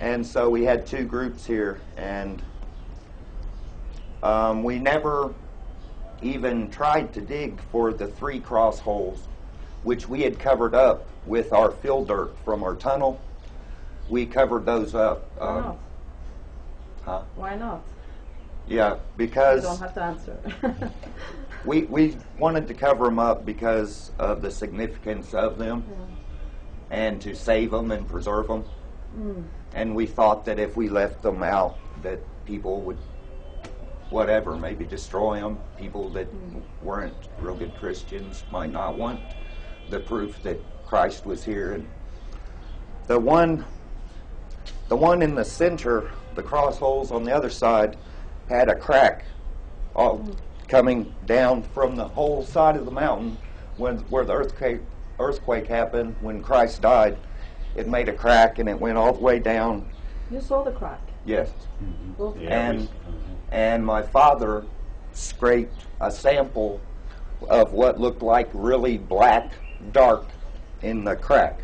And so we had two groups here, and we never even tried to dig for the 3 cross holes, which we had covered up with our fill dirt from our tunnel. We covered those up. Why not? Huh? Why not? Yeah, because You don't have to answer. we wanted to cover them up because of the significance of them, and to save them and preserve them. And we thought that if we left them out, that people would, whatever, maybe destroy them. People that weren't real good Christians might not want the proof that Christ was here. And the one in the center, the cross holes on the other side, had a crack coming down from the whole side of the mountain where the earthquake happened when Christ died. It made a crack and it went all the way down. You saw the crack? Yes. Well, And my father scraped a sample of what looked like really black, dark in the crack.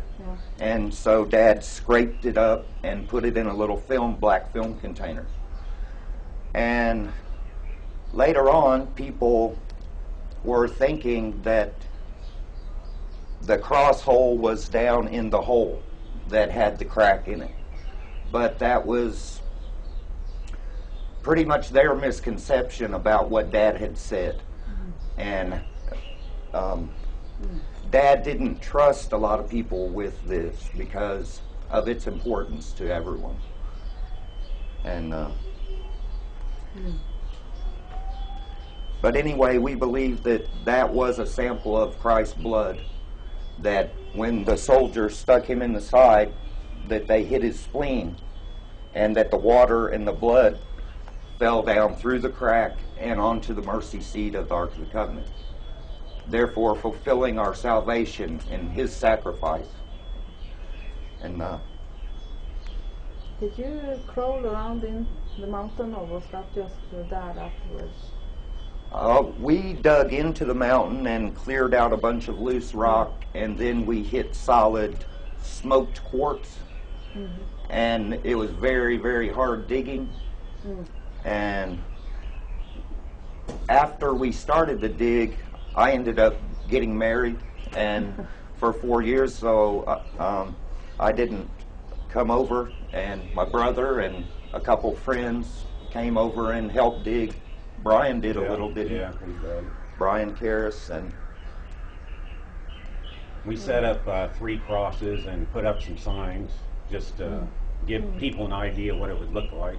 And so Dad scraped it up and put it in a little black film container. And later on, people were thinking that the cross hole was down in the hole that had the crack in it. But that was pretty much their misconception about what Dad had said. And Dad didn't trust a lot of people with this because of its importance to everyone. And but anyway, we believe that that was a sample of Christ's blood, that when the soldiers stuck him in the side, that they hit his spleen, and that the water and the blood fell down through the crack and onto the mercy seat of the Ark of the Covenant, therefore fulfilling our salvation in his sacrifice. And did you crawl around in the mountain, or was that just your dad afterwards? We dug into the mountain and cleared out a bunch of loose rock, and then we hit solid smoked quartz. And it was very, very hard digging. And after we started the dig, I ended up getting married, and for 4 years, so I didn't come over, and my brother and a couple friends came over and helped dig. Brian did a little bit. Yeah, pretty bad. Brian Karras, and we set up 3 crosses and put up some signs just to give people an idea what it would look like.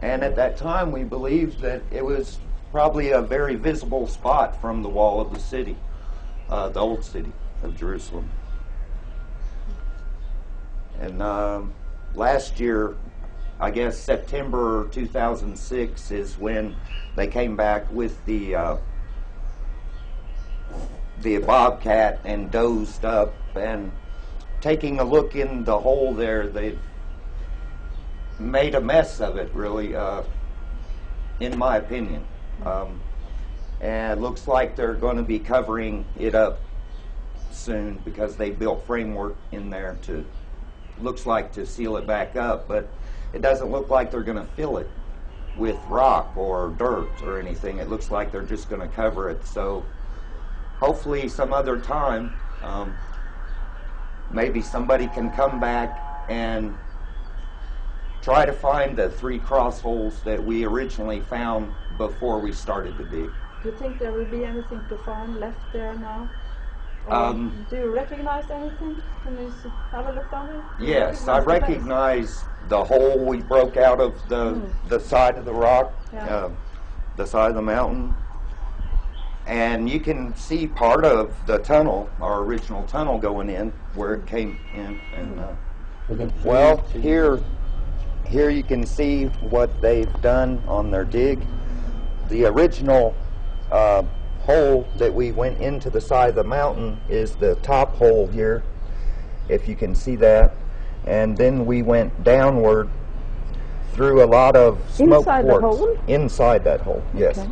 And at that time, we believed that it was probably a very visible spot from the wall of the city, the old city of Jerusalem. And last year, I guess September 2006 is when they came back with the Bobcat and dozed up, and taking a look in the hole there, they've made a mess of it, really, in my opinion. And it looks like they're going to be covering it up soon because they built framework in there to, looks like, to seal it back up, but it doesn't look like they're going to fill it with rock or dirt or anything. It looks like they're just going to cover it. So hopefully some other time, maybe somebody can come back and try to find the 3 cross holes that we originally found before we started to dig. Do you think there will be anything to find left there now? Do you recognize anything? Can you have a look down there? Yes, I recognize the hole we broke out of the side of the rock, the side of the mountain. And you can see part of the tunnel, our original tunnel going in, where it came in. And well, here you can see what they've done on their dig. The original hole that we went into the side of the mountain is the top hole here, if you can see that. And then we went downward through a lot of smoke quartz. Inside the hole? Inside that hole, yes. Okay.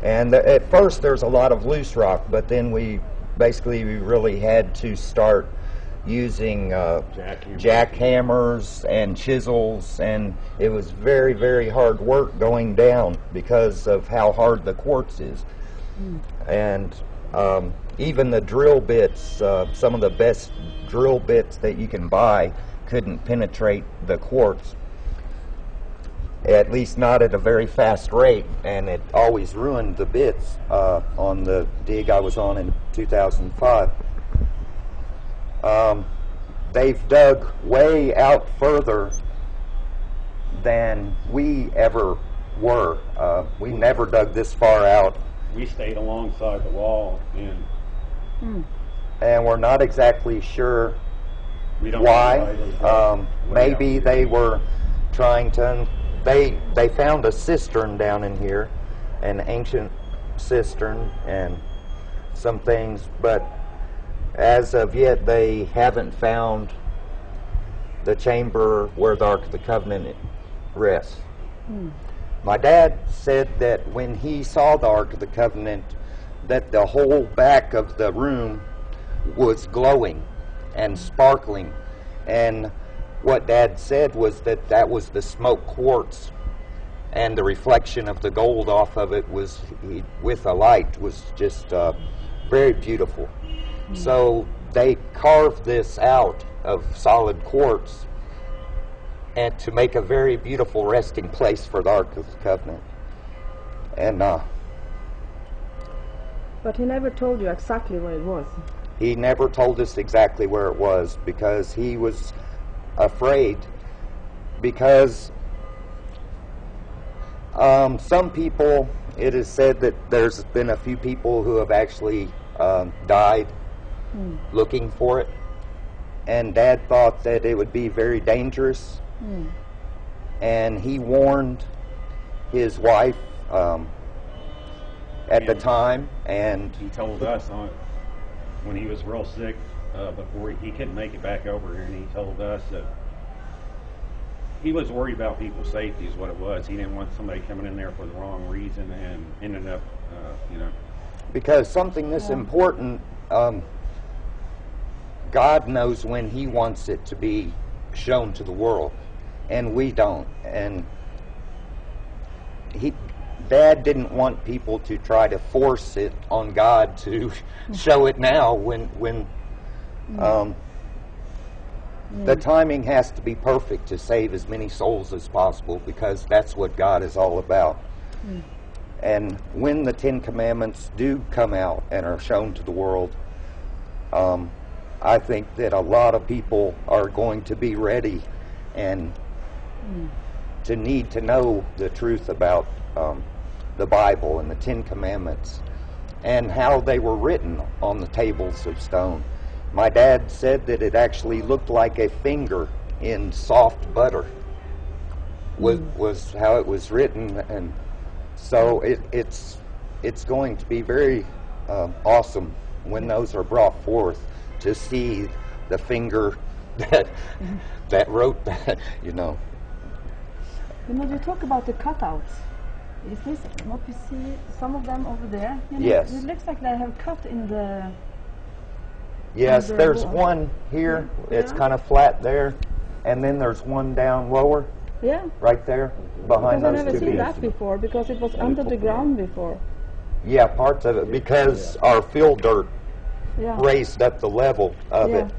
And at first there's a lot of loose rock, but then we really had to start using jackhammers and chisels, and it was very, very hard work going down because of how hard the quartz is. And even the drill bits, some of the best drill bits that you can buy couldn't penetrate the quartz, at least not at a very fast rate, and it always ruined the bits on the dig I was on in 2005. They've dug way out further than we ever were. We never dug this far out. We stayed alongside the wall, And we're not exactly sure we don't why. Maybe they were trying to... They found a cistern down in here, an ancient cistern and some things, but as of yet they haven't found the chamber where the Ark of the Covenant rests. My dad said that when he saw the Ark of the Covenant, that the whole back of the room was glowing and sparkling, and what Dad said was that that was the smoke quartz, and the reflection of the gold off of it was, with a light, was just very beautiful. So they carved this out of solid quartz and to make a very beautiful resting place for the Ark of the Covenant. And But he never told you exactly where it was. he never told us exactly where it was because he was afraid, because some people, it is said that there's been a few people who have actually died looking for it, and Dad thought that it would be very dangerous, and he warned his wife at the time, and he told us when he was real sick, before he couldn't make it back over here, and he told us that he was worried about people's safety is what it was. He didn't want somebody coming in there for the wrong reason and ended up, because something this important, God knows when he wants it to be shown to the world, and we don't. And Dad didn't want people to try to force it on God to show it now when the timing has to be perfect to save as many souls as possible, because that's what God is all about. And when the Ten Commandments do come out and are shown to the world, I think that a lot of people are going to be ready and to need to know the truth about the Bible and the Ten Commandments and how they were written on the tables of stone. My dad said that it actually looked like a finger in soft butter was how it was written, and so it's going to be very awesome when those are brought forth, to see the finger that wrote that, You know, you talk about the cutouts. Is this what you see? Some of them over there. You know, Yes. It looks like they have cut in the. Yes, in the there's wall. one here. It's Yeah. kind of flat there, and then there's one down lower, Yeah. right there, behind Because I've those never two seen beams. that before, because it was under the ground before. Yeah, parts of it, because our fill dirt Yeah. raised up the level of Yeah. it.